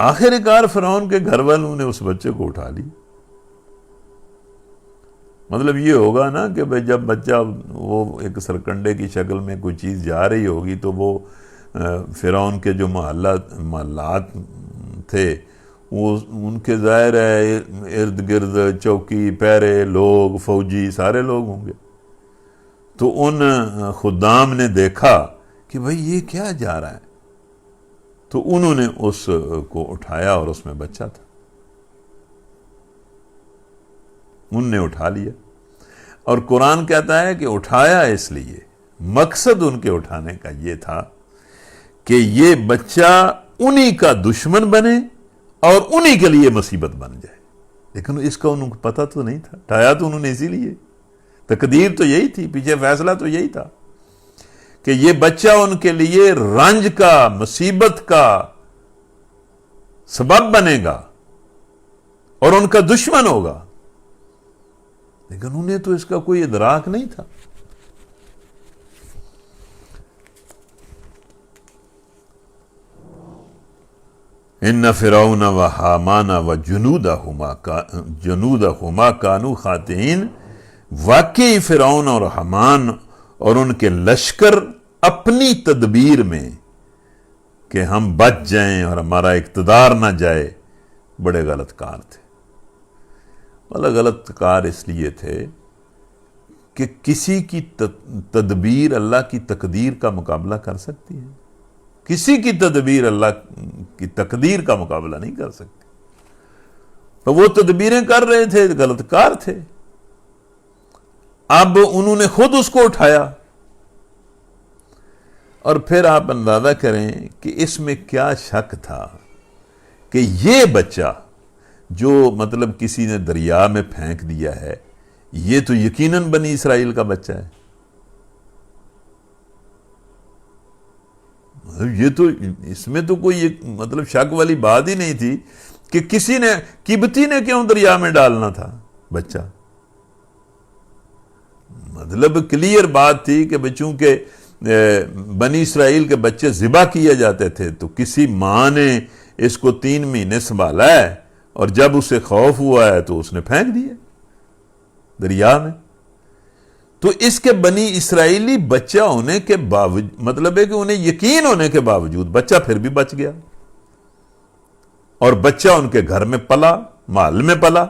آخر کار فرعون کے گھر والوں نے اس بچے کو اٹھا لی. مطلب یہ ہوگا نا کہ بھئی جب بچہ وہ ایک سرکنڈے کی شکل میں کوئی چیز جا رہی ہوگی تو وہ فرعون کے جو محلات تھے وہ ان کے ظاہر ہے ارد گرد چوکی پہرے لوگ فوجی سارے لوگ ہوں گے. تو ان خدام نے دیکھا کہ بھئی یہ کیا جا رہا ہے، تو انہوں نے اس کو اٹھایا اور اس میں بچہ تھا، ان نے اٹھا لیا. اور قرآن کہتا ہے کہ اٹھایا اس لیے، مقصد ان کے اٹھانے کا یہ تھا کہ یہ بچہ انہی کا دشمن بنے اور انہی کے لیے مصیبت بن جائے. لیکن اس کا انہوں کو پتہ تو نہیں تھا، اٹھایا تو انہوں نے اسی لیے، تقدیر تو یہی تھی، پیچھے فیصلہ تو یہی تھا کہ یہ بچہ ان کے لیے رنج کا، مصیبت کا سبب بنے گا اور ان کا دشمن ہوگا. لیکن انہیں تو اس کا کوئی ادراک نہیں تھا. ان فرعون و حامان و جنودہما کانوا خاطئین، واقعی فرعون اور حامان اور ان کے لشکر اپنی تدبیر میں کہ ہم بچ جائیں اور ہمارا اقتدار نہ جائے بڑے غلط کار تھے. مطلب غلط کار اس لیے تھے کہ کسی کی تدبیر اللہ کی تقدیر کا مقابلہ کر سکتی ہے؟ کسی کی تدبیر اللہ کی تقدیر کا مقابلہ نہیں کر سکتی. تو وہ تدبیریں کر رہے تھے، غلط کار تھے. اب انہوں نے خود اس کو اٹھایا، اور پھر آپ اندازہ کریں کہ اس میں کیا شک تھا کہ یہ بچہ جو مطلب کسی نے دریا میں پھینک دیا ہے، یہ تو یقیناً بنی اسرائیل کا بچہ ہے. یہ تو اس میں تو کوئی مطلب شک والی بات ہی نہیں تھی کہ کسی نے، قبطی نے کیوں دریا میں ڈالنا تھا بچہ. مطلب کلیئر بات تھی کہ چونکہ بنی اسرائیل کے بچے ذبح کیے جاتے تھے تو کسی ماں نے اس کو 3 مہینے سنبھالا ہے اور جب اسے خوف ہوا ہے تو اس نے پھینک دیے دریا میں. تو اس کے بنی اسرائیلی بچہ ہونے کے باوجود، مطلب ہے کہ انہیں یقین ہونے کے باوجود بچہ پھر بھی بچ گیا، اور بچہ ان کے گھر میں پلا، محل میں پلا.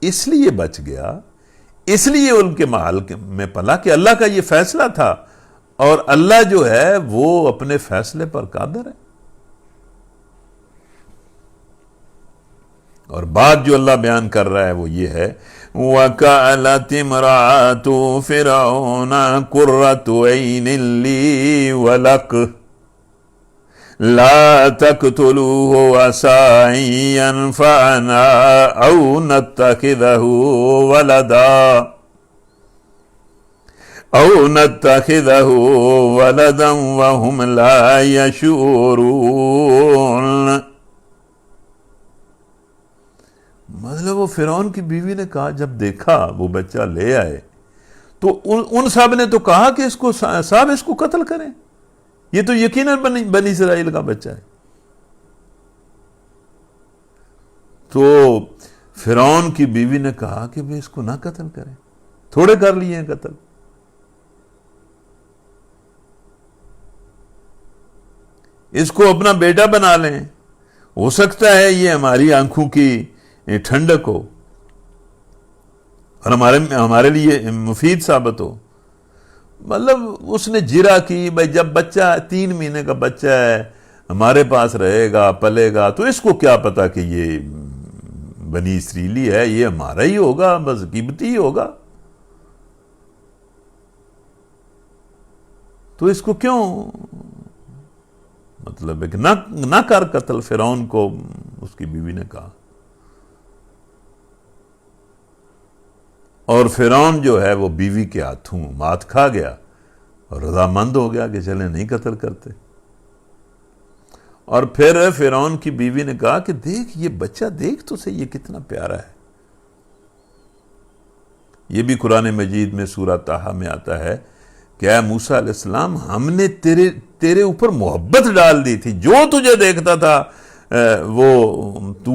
اس لیے بچ گیا، اس لیے ان کے محل میں پلا کہ اللہ کا یہ فیصلہ تھا، اور اللہ جو ہے وہ اپنے فیصلے پر قادر ہے. اور بات جو اللہ بیان کر رہا ہے وہ یہ ہے، وَقَالَتِ امْرَأَتُ فِرْعَوْنَ قُرَّةُ عَيْنٍ لِّي وَلَكَ لَا تَقْتُلُوهُ عَسَىٰ أَن يَنفَعَنَا أَوْ نَتَّخِذَهُ وَلَدًا وَهُمْ لَا يَشْعُرُونَ. مطلب وہ فرعون کی بیوی نے کہا، جب دیکھا وہ بچہ لے آئے تو ان سب نے تو کہا کہ اس کو صاحب اس کو قتل کریں، یہ تو یقیناً بنی اسرائیل کا بچہ ہے. تو فرعون کی بیوی نے کہا کہ وہ اس کو نہ قتل کریں، تھوڑے کر لیے ہیں قتل. اس کو اپنا بیٹا بنا لیں، ہو سکتا ہے یہ ہماری آنکھوں کی ٹھنڈک ہو اور ہمارے لیے مفید ثابت ہو. مطلب اس نے جرا کی، بھائی جب بچہ 3 مہینے کا بچہ ہے ہمارے پاس رہے گا پلے گا تو اس کو کیا پتا کہ یہ بنی اسرائیلی ہے، یہ ہمارا ہی ہوگا، بس قبطی ہی ہوگا، تو اس کو کیوں مطلب ہے کہ نہ کر قتل. فرعون کو اس کی بیوی نے کہا، اور فرعون جو ہے وہ بیوی کے ہاتھوں مات کھا گیا اور رضامند ہو گیا کہ چلیں نہیں قتل کرتے. اور پھر فرعون کی بیوی نے کہا کہ دیکھ یہ بچہ، دیکھ تو صحیح یہ کتنا پیارا ہے. یہ بھی قرآن مجید میں سورہ طٰہٰ میں آتا ہے کہ اے موسیٰ علیہ السلام ہم نے تیرے اوپر محبت ڈال دی تھی، جو تجھے دیکھتا تھا وہ تو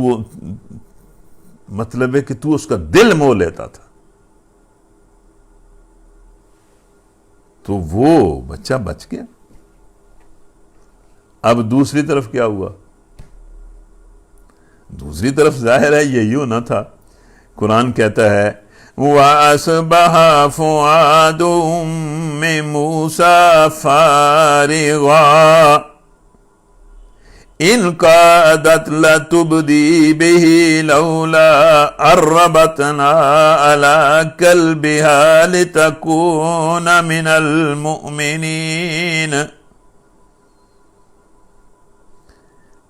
مطلب ہے کہ تو اس کا دل موہ لیتا تھا. تو وہ بچہ بچ گیا. اب دوسری طرف کیا ہوا؟ دوسری طرف ظاہر ہے یہی ہونا تھا. قرآن کہتا ہے وَأَصْبَحَ فُؤَادُ أُمِّ مُوسَىٰ فَارِغًا إِنْ كَادَتْ لَتُبْدِي بِهِ لَوْلَا أَن رَّبَطْنَا عَلَىٰ قَلْبِهَا لِتَكُونَ مِنَ الْمُؤْمِنِينَ.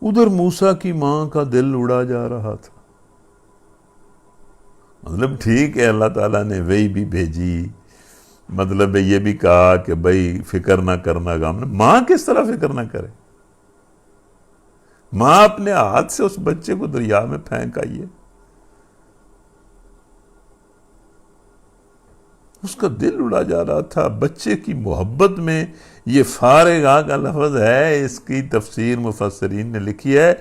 ادھر موسیٰ کی ماں کا دل اڑا جا رہا تھا. مطلب ٹھیک ہے اللہ تعالیٰ نے وہی بھی بھیجی، مطلب یہ بھی کہا کہ بھائی فکر نہ کرنا غم. ماں کس طرح فکر نہ کرے؟ ماں اپنے ہاتھ سے اس بچے کو دریا میں پھینک آئی ہے. اس کا دل اڑا جا رہا تھا. بچے کی محبت میں یہ فارغہ کا لفظ ہے، اس کی تفسیر مفسرین نے لکھی ہے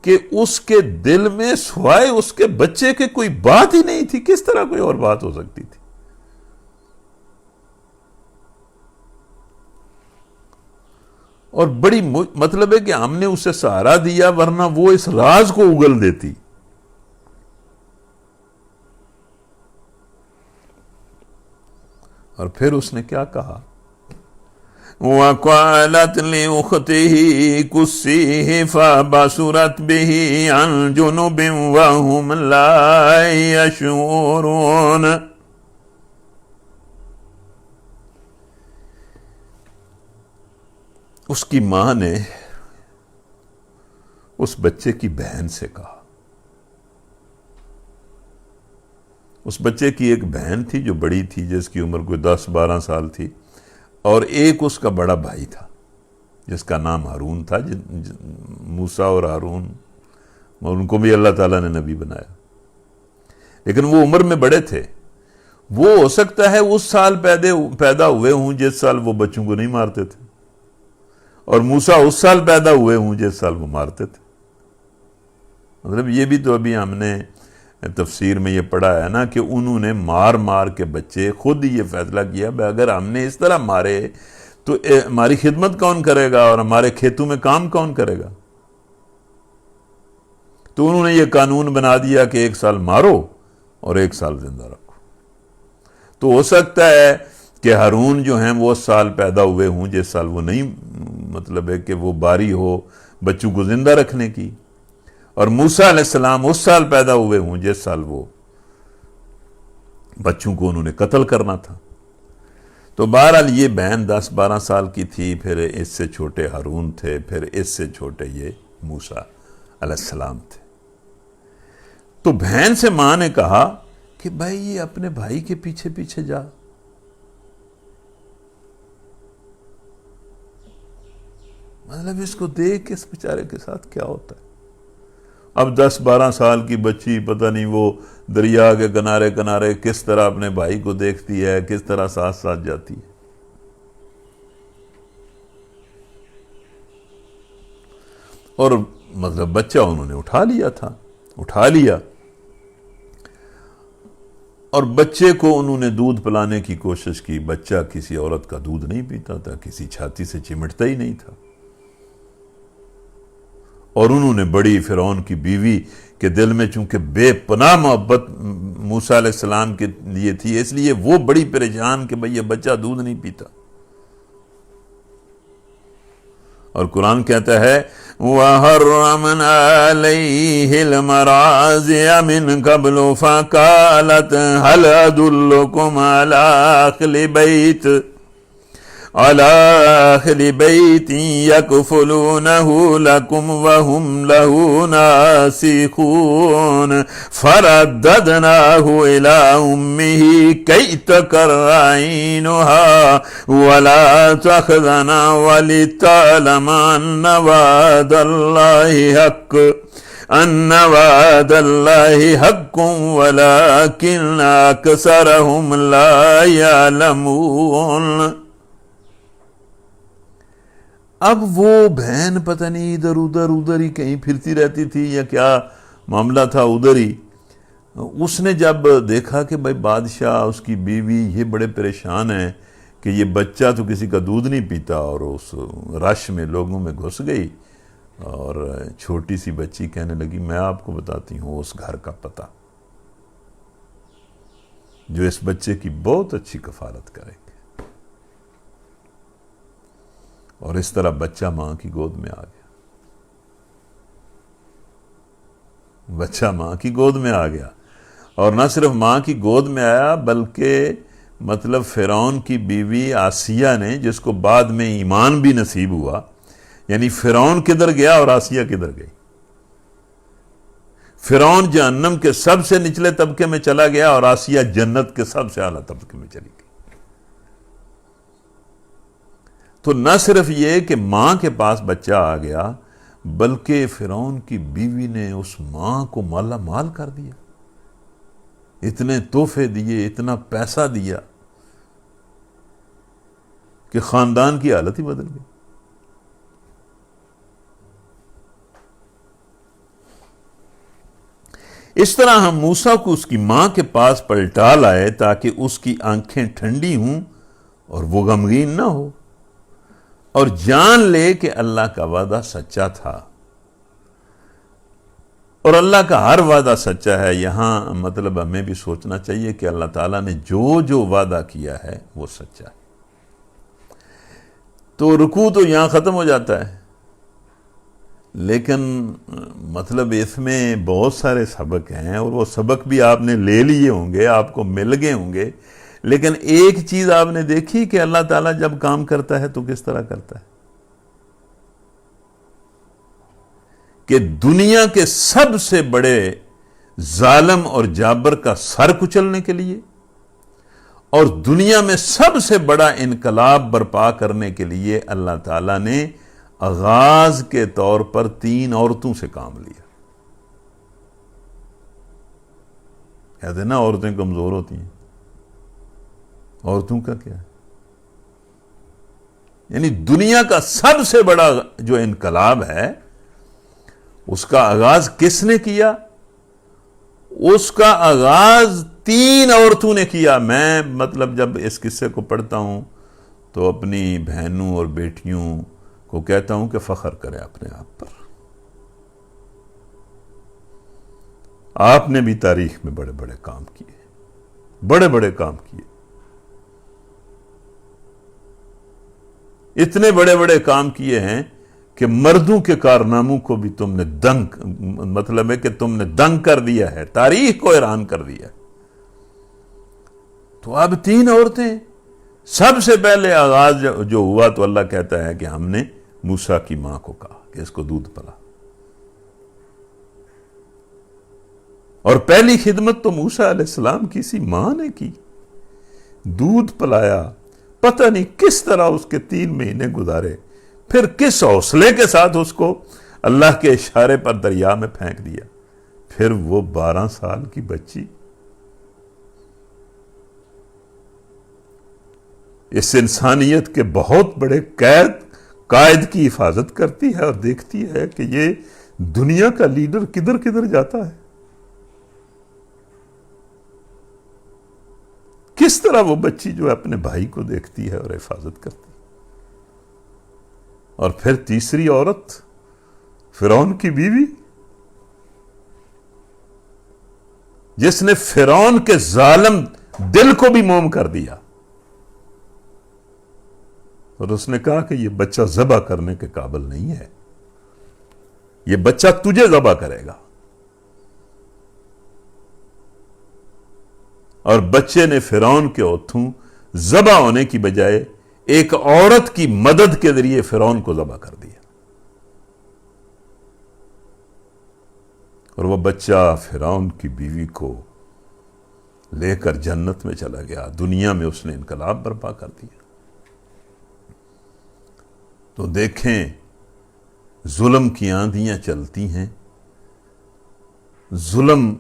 کہ اس کے دل میں سوائے اس کے بچے کے کوئی بات ہی نہیں تھی. کس طرح کوئی اور بات ہو سکتی تھی؟ اور بڑی مطلب ہے کہ ہم نے اسے سہارا دیا، ورنہ وہ اس راز کو اگل دیتی. اور پھر اس نے کیا کہا؟ وَقَالَتْ لِأُخْتِهِ قُصِّيهِ فَبَصُرَتْ بِهِ عَنْ جُنُبٍ وَهُمْ لَا يَشْعُرُونَ. اس کی ماں نے اس بچے کی بہن سے کہا. اس بچے کی ایک بہن تھی جو بڑی تھی، جس کی عمر کوئی 10-12 سال تھی، اور ایک اس کا بڑا بھائی تھا جس کا نام ہارون تھا. موسیٰ اور ہارون، ان کو بھی اللہ تعالیٰ نے نبی بنایا، لیکن وہ عمر میں بڑے تھے. وہ ہو سکتا ہے اس سال پیدا ہوئے ہوں جس سال وہ بچوں کو نہیں مارتے تھے، اور موسیٰ اس سال پیدا ہوئے ہوں جس سال وہ مارتے تھے. مطلب یہ بھی تو ابھی ہم نے تفسیر میں یہ پڑھا ہے نا کہ انہوں نے مار کے بچے خود یہ فیصلہ کیا کہ اگر ہم نے اس طرح مارے تو ہماری خدمت کون کرے گا اور ہمارے کھیتوں میں کام کون کرے گا. تو انہوں نے یہ قانون بنا دیا کہ 1 سال مارو اور 1 سال زندہ رکھو. تو ہو سکتا ہے کہ ہارون جو ہیں وہ اس سال پیدا ہوئے ہوں جس سال وہ نہیں، مطلب ہے کہ وہ باری ہو بچوں کو زندہ رکھنے کی، اور موسیٰ علیہ السلام اس سال پیدا ہوئے ہوں جس سال وہ بچوں کو انہوں نے قتل کرنا تھا. تو بہرحال یہ بہن 10-12 سال کی تھی، پھر اس سے چھوٹے ہارون تھے، پھر اس سے چھوٹے یہ موسیٰ علیہ السلام تھے. تو بہن سے ماں نے کہا کہ بھائی یہ اپنے بھائی کے پیچھے پیچھے جا. مطلب اس کو دیکھ کے اس بیچارے کے ساتھ کیا ہوتا ہے. اب 10-12 سال کی بچی پتہ نہیں وہ دریا کے کنارے کس طرح اپنے بھائی کو دیکھتی ہے، کس طرح ساتھ جاتی ہے. اور مطلب بچہ انہوں نے اٹھا لیا اور بچے کو انہوں نے دودھ پلانے کی کوشش کی. بچہ کسی عورت کا دودھ نہیں پیتا تھا، کسی چھاتی سے چمٹتا ہی نہیں تھا. اور انہوں نے بڑی فرعون کی بیوی کے دل میں چونکہ بے پناہ محبت موسیٰ علیہ السلام کے لیے تھی، اس لیے وہ بڑی پریشان کہ بھئی یہ بچہ دودھ نہیں پیتا. اور قرآن کہتا ہے وَحَرَّمْنَا عَلَيْهِ الْمَرَاضِعَ مِنْ قَبْلُ فَقَالَتْ هَلْ أَدُلُّكُمْ عَلَىٰ أَهْلِ بَيْتٍ يَكْفُلُونَهُ لَكُمْ وَهُمْ لَهُ نَاصِحُونَ فَرَدَّدْنَاهُ إِلَىٰ أُمِّهِ كَيْ تَقَرَّ عَيْنُهَا وَلَا تَحْزَنَ وَلِتَعْلَمَ أَنَّ وَعْدَ اللَّهِ حَقٌّ وَلَٰكِنَّ أَكْثَرَهُمْ لَا يَعْلَمُونَ. اب وہ بہن پتہ نہیں ادھر ہی کہیں پھرتی رہتی تھی یا کیا معاملہ تھا، ادھر ہی اس نے جب دیکھا کہ بھائی بادشاہ، اس کی بیوی یہ بڑے پریشان ہیں کہ یہ بچہ تو کسی کا دودھ نہیں پیتا، اور اس رش میں لوگوں میں گھس گئی، اور چھوٹی سی بچی کہنے لگی میں آپ کو بتاتی ہوں اس گھر کا پتہ جو اس بچے کی بہت اچھی کفالت کرے گی، اور اس طرح بچہ ماں کی گود میں آ گیا، بچہ ماں کی گود میں آ گیا، اور نہ صرف ماں کی گود میں آیا بلکہ مطلب فرعون کی بیوی آسیہ نے، جس کو بعد میں ایمان بھی نصیب ہوا، یعنی فرعون کدھر گیا اور آسیہ کدھر گئی؟ فرعون جہنم کے سب سے نچلے طبقے میں چلا گیا اور آسیہ جنت کے سب سے اعلیٰ طبقے میں چلی گئی۔ تو نہ صرف یہ کہ ماں کے پاس بچہ آ گیا، بلکہ فرعون کی بیوی نے اس ماں کو مالا مال کر دیا، اتنے تحفے دیے، اتنا پیسہ دیا کہ خاندان کی حالت ہی بدل گئی۔ اس طرح ہم موسیٰ کو اس کی ماں کے پاس پلٹا لائے تاکہ اس کی آنکھیں ٹھنڈی ہوں اور وہ غمگین نہ ہو، اور جان لے کہ اللہ کا وعدہ سچا تھا، اور اللہ کا ہر وعدہ سچا ہے۔ یہاں مطلب ہمیں بھی سوچنا چاہیے کہ اللہ تعالیٰ نے جو وعدہ کیا ہے وہ سچا ہے۔ تو رکوع تو یہاں ختم ہو جاتا ہے، لیکن مطلب اس میں بہت سارے سبق ہیں، اور وہ سبق بھی آپ نے لے لیے ہوں گے، آپ کو مل گئے ہوں گے، لیکن ایک چیز آپ نے دیکھی کہ اللہ تعالیٰ جب کام کرتا ہے تو کس طرح کرتا ہے، کہ دنیا کے سب سے بڑے ظالم اور جابر کا سر کچلنے کے لیے، اور دنیا میں سب سے بڑا انقلاب برپا کرنے کے لیے اللہ تعالیٰ نے آغاز کے طور پر 3 عورتوں سے کام لیا۔ کہتے ہیں نا عورتیں کمزور ہوتی ہیں، عورتوں کا کیا ہے؟ یعنی دنیا کا سب سے بڑا جو انقلاب ہے اس کا آغاز کس نے کیا؟ اس کا آغاز 3 عورتوں نے کیا۔ میں مطلب جب اس قصے کو پڑھتا ہوں تو اپنی بہنوں اور بیٹیوں کو کہتا ہوں کہ فخر کریں اپنے آپ پر۔ آپ نے بھی تاریخ میں بڑے بڑے کام کیے، بڑے بڑے کام کیے، اتنے بڑے بڑے کام کیے ہیں کہ مردوں کے کارناموں کو بھی تم نے مطلب ہے کہ تم نے دنگ کر دیا ہے، تاریخ کو حیران کر دیا۔ تو اب 3 عورتیں، سب سے پہلے آغاز جو ہوا تو اللہ کہتا ہے کہ ہم نے موسیٰ کی ماں کو کہا کہ اس کو دودھ پلا، اور پہلی خدمت تو موسیٰ علیہ السلام کی سی ماں نے کی، دودھ پلایا، پتہ نہیں کس طرح اس کے 3 مہینے گزارے، پھر کس حوصلے کے ساتھ اس کو اللہ کے اشارے پر دریا میں پھینک دیا، پھر وہ 12 سال کی بچی اس انسانیت کے بہت بڑے قائد کی حفاظت کرتی ہے اور دیکھتی ہے کہ یہ دنیا کا لیڈر کدھر کدھر جاتا ہے، کس طرح وہ بچی جو اپنے بھائی کو دیکھتی ہے اور حفاظت کرتی ہے۔ اور پھر تیسری عورت فرعون کی بیوی، جس نے فرعون کے ظالم دل کو بھی موم کر دیا، اور اس نے کہا کہ یہ بچہ ذبح کرنے کے قابل نہیں ہے، یہ بچہ تجھے ذبح کرے گا، اور بچے نے فرعون کے ہاتھوں ذبح ہونے کی بجائے ایک عورت کی مدد کے ذریعے فرعون کو ذبح کر دیا، اور وہ بچہ فرعون کی بیوی کو لے کر جنت میں چلا گیا، دنیا میں اس نے انقلاب برپا کر دیا۔ تو دیکھیں ظلم کی آندھیاں چلتی ہیں، ظلم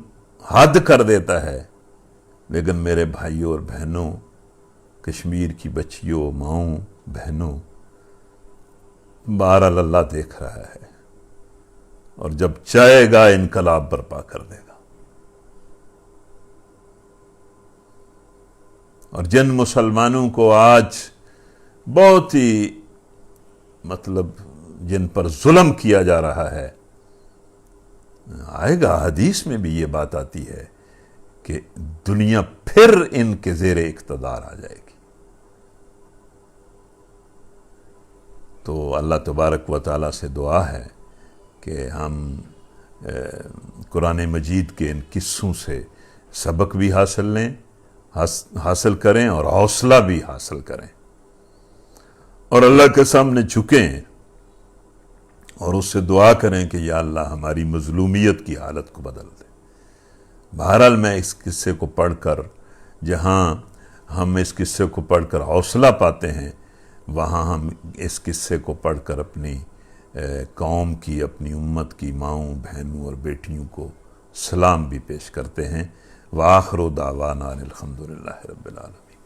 حد کر دیتا ہے، لیکن میرے بھائیوں اور بہنوں، کشمیر کی بچیوں، ماؤں، بہنوں، بہرحال اللہ دیکھ رہا ہے، اور جب چاہے گا انقلاب برپا کر دے گا۔ اور جن مسلمانوں کو آج بہت ہی جن پر ظلم کیا جا رہا ہے، آئے گا، حدیث میں بھی یہ بات آتی ہے کہ دنیا پھر ان کے زیر اقتدار آ جائے گی۔ تو اللہ تبارک و تعالیٰ سے دعا ہے کہ ہم قرآن مجید کے ان قصوں سے سبق بھی حاصل کریں اور حوصلہ بھی حاصل کریں، اور اللہ کے سامنے جھکیں اور اس سے دعا کریں کہ یا اللہ ہماری مظلومیت کی حالت کو بدل دے۔ بہرحال میں اس قصے کو پڑھ کر، جہاں ہم اس قصے کو پڑھ کر حوصلہ پاتے ہیں، وہاں ہم اس قصے کو پڑھ کر اپنی قوم کی، اپنی امت کی ماؤں، بہنوں اور بیٹیوں کو سلام بھی پیش کرتے ہیں۔ وآخر دعوانا الحمدللہ رب العالمین۔